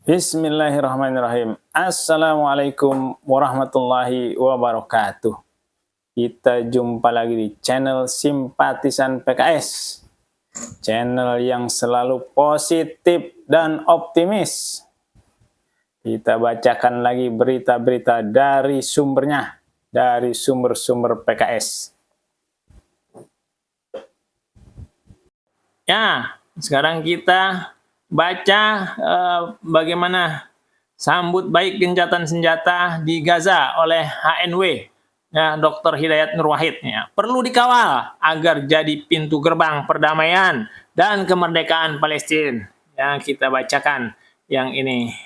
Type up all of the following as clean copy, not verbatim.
Bismillahirrahmanirrahim. Assalamualaikum warahmatullahi wabarakatuh. Kita jumpa lagi di channel Simpatisan PKS. Channel yang selalu positif dan optimis. Kita bacakan lagi berita-berita dari sumbernya, dari sumber-sumber PKS. Ya, sekarang kita baca bagaimana sambut baik gencatan senjata di Gaza oleh HNW, ya, Dr. Hidayat Nur Wahid. Ya, perlu dikawal agar jadi pintu gerbang perdamaian dan kemerdekaan Palestina. Ya, kita bacakan yang ini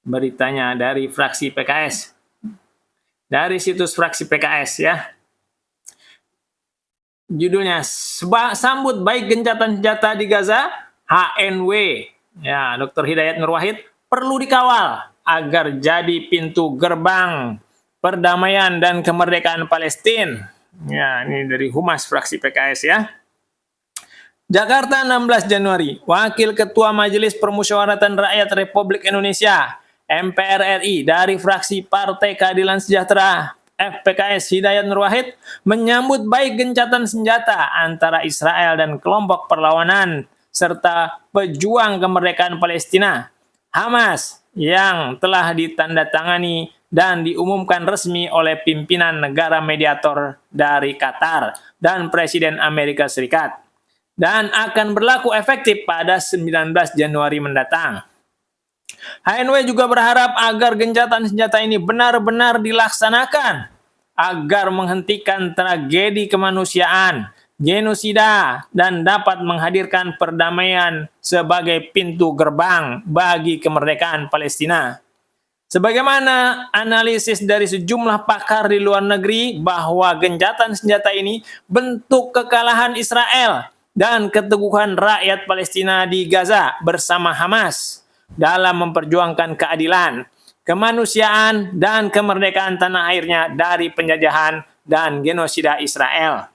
beritanya dari fraksi PKS, dari situs fraksi PKS, ya. Judulnya, sambut baik gencatan senjata di Gaza, HNW, ya, Dr. Hidayat Nur Wahid, perlu dikawal agar jadi pintu gerbang perdamaian dan kemerdekaan Palestina. Ya, ini dari Humas fraksi PKS, ya. Jakarta 16 Januari, Wakil Ketua Majelis Permusyawaratan Rakyat Republik Indonesia, MPR RI dari fraksi Partai Keadilan Sejahtera FPKS Hidayat Nur Wahid menyambut baik gencatan senjata antara Israel dan kelompok perlawanan serta pejuang kemerdekaan Palestina, Hamas, yang telah ditandatangani dan diumumkan resmi oleh pimpinan negara mediator dari Qatar dan Presiden Amerika Serikat, dan akan berlaku efektif pada 19 Januari mendatang. HNW juga berharap agar gencatan senjata ini benar-benar dilaksanakan agar menghentikan tragedi kemanusiaan, genosida, dan dapat menghadirkan perdamaian sebagai pintu gerbang bagi kemerdekaan Palestina. Sebagaimana analisis dari sejumlah pakar di luar negeri bahwa gencatan senjata ini bentuk kekalahan Israel dan keteguhan rakyat Palestina di Gaza bersama Hamas dalam memperjuangkan keadilan, kemanusiaan, dan kemerdekaan tanah airnya dari penjajahan dan genosida Israel.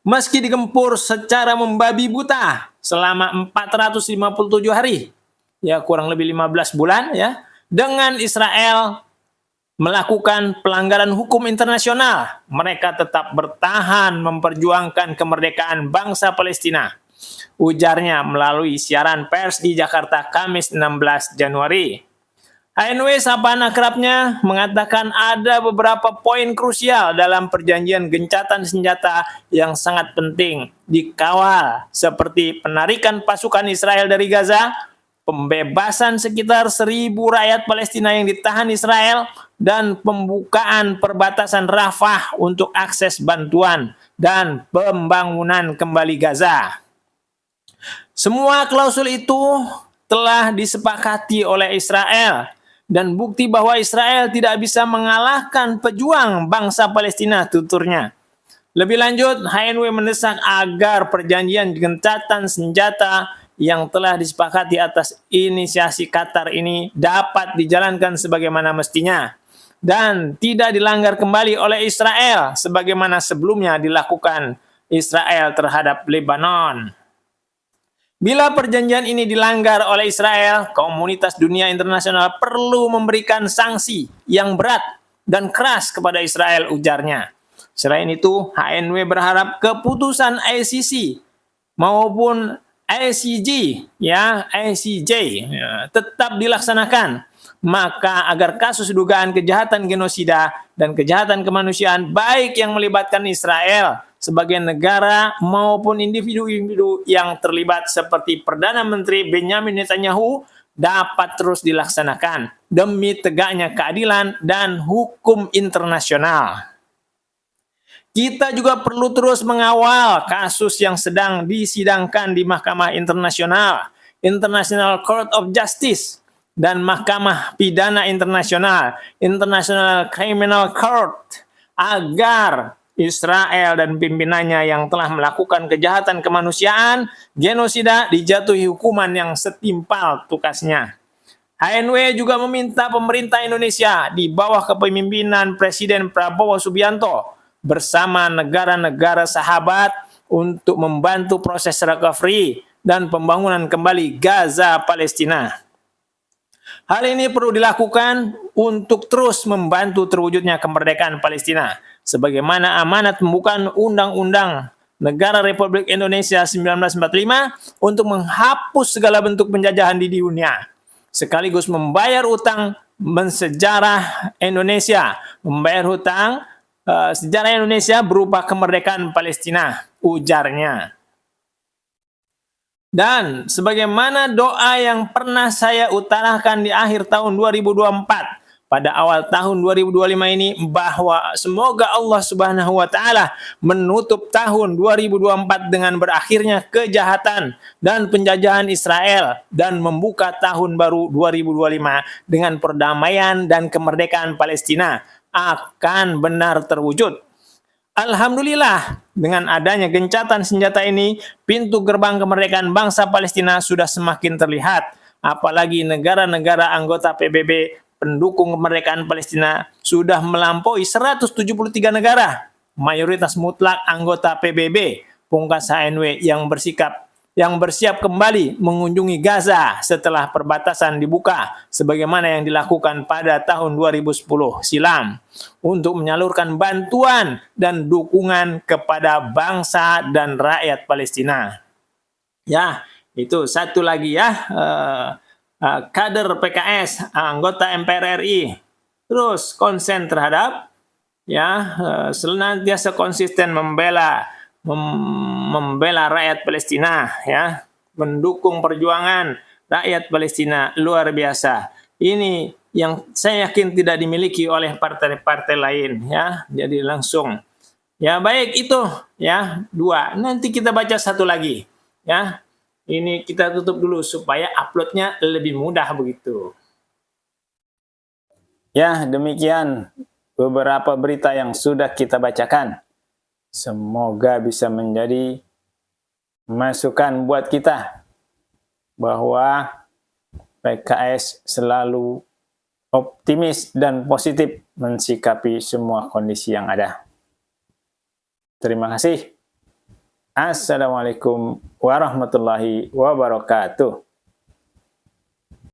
Meski digempur secara membabi buta selama 457 hari, ya kurang lebih 15 bulan, ya, dengan Israel melakukan pelanggaran hukum internasional, mereka tetap bertahan memperjuangkan kemerdekaan bangsa Palestina, ujarnya melalui siaran pers di Jakarta Kamis 16 Januari. HNW sapaan akrabnya mengatakan ada beberapa poin krusial dalam perjanjian gencatan senjata yang sangat penting dikawal, seperti penarikan pasukan Israel dari Gaza, pembebasan sekitar 1.000 rakyat Palestina yang ditahan Israel, dan pembukaan perbatasan Rafah untuk akses bantuan dan pembangunan kembali Gaza. Semua klausul itu telah disepakati oleh Israel dan bukti bahwa Israel tidak bisa mengalahkan pejuang bangsa Palestina, tuturnya. Lebih lanjut, HNW mendesak agar perjanjian gencatan senjata yang telah disepakati atas inisiasi Qatar ini dapat dijalankan sebagaimana mestinya dan tidak dilanggar kembali oleh Israel sebagaimana sebelumnya dilakukan Israel terhadap Lebanon. Bila perjanjian ini dilanggar oleh Israel, komunitas dunia internasional perlu memberikan sanksi yang berat dan keras kepada Israel, ujarnya. Selain itu, HNW berharap keputusan ICC maupun ICJ, tetap dilaksanakan, maka agar kasus dugaan kejahatan genosida dan kejahatan kemanusiaan baik yang melibatkan Israel sebagai negara maupun individu-individu yang terlibat seperti Perdana Menteri Benjamin Netanyahu dapat terus dilaksanakan demi tegaknya keadilan dan hukum internasional. Kita juga perlu terus mengawal kasus yang sedang disidangkan di Mahkamah Internasional, International Court of Justice, dan Mahkamah Pidana Internasional, International Criminal Court, agar Israel dan pimpinannya yang telah melakukan kejahatan kemanusiaan, genosida, dijatuhi hukuman yang setimpal tugasnya. HNW juga meminta pemerintah Indonesia di bawah kepemimpinan Presiden Prabowo Subianto bersama negara-negara sahabat untuk membantu proses recovery dan pembangunan kembali Gaza, Palestina. Hal ini perlu dilakukan untuk terus membantu terwujudnya kemerdekaan Palestina, sebagaimana amanat pembukaan Undang-Undang Negara Republik Indonesia 1945 untuk menghapus segala bentuk penjajahan di dunia, sekaligus membayar utang mensejarah Indonesia, membayar hutang sejarah Indonesia berupa kemerdekaan Palestina, ujarnya. Dan sebagaimana doa yang pernah saya utarakan di akhir tahun 2024, pada awal tahun 2025 ini, bahwa semoga Allah Subhanahu wa taala menutup tahun 2024 dengan berakhirnya kejahatan dan penjajahan Israel dan membuka tahun baru 2025 dengan perdamaian dan kemerdekaan Palestina akan benar terwujud. Alhamdulillah, dengan adanya gencatan senjata ini, pintu gerbang kemerdekaan bangsa Palestina sudah semakin terlihat. Apalagi negara-negara anggota PBB pendukung kemerdekaan Palestina sudah melampaui 173 negara, mayoritas mutlak anggota PBB, pungkas HNW yang bersiap kembali mengunjungi Gaza setelah perbatasan dibuka sebagaimana yang dilakukan pada tahun 2010 silam untuk menyalurkan bantuan dan dukungan kepada bangsa dan rakyat Palestina. Ya, itu satu lagi ya, kader PKS, anggota MPR RI, terus konsen terhadap senantiasa konsisten membela rakyat Palestina, ya, mendukung perjuangan rakyat Palestina, luar biasa. Ini yang saya yakin tidak dimiliki oleh partai-partai lain, ya. Jadi langsung, ya, baik itu, ya, 2. Nanti kita baca satu lagi, ya. Ini kita tutup dulu supaya uploadnya lebih mudah begitu. Ya, demikian beberapa berita yang sudah kita bacakan. Semoga bisa menjadi masukan buat kita bahwa PKS selalu optimis dan positif mensikapi semua kondisi yang ada. Terima kasih. Assalamualaikum warahmatullahi wabarakatuh.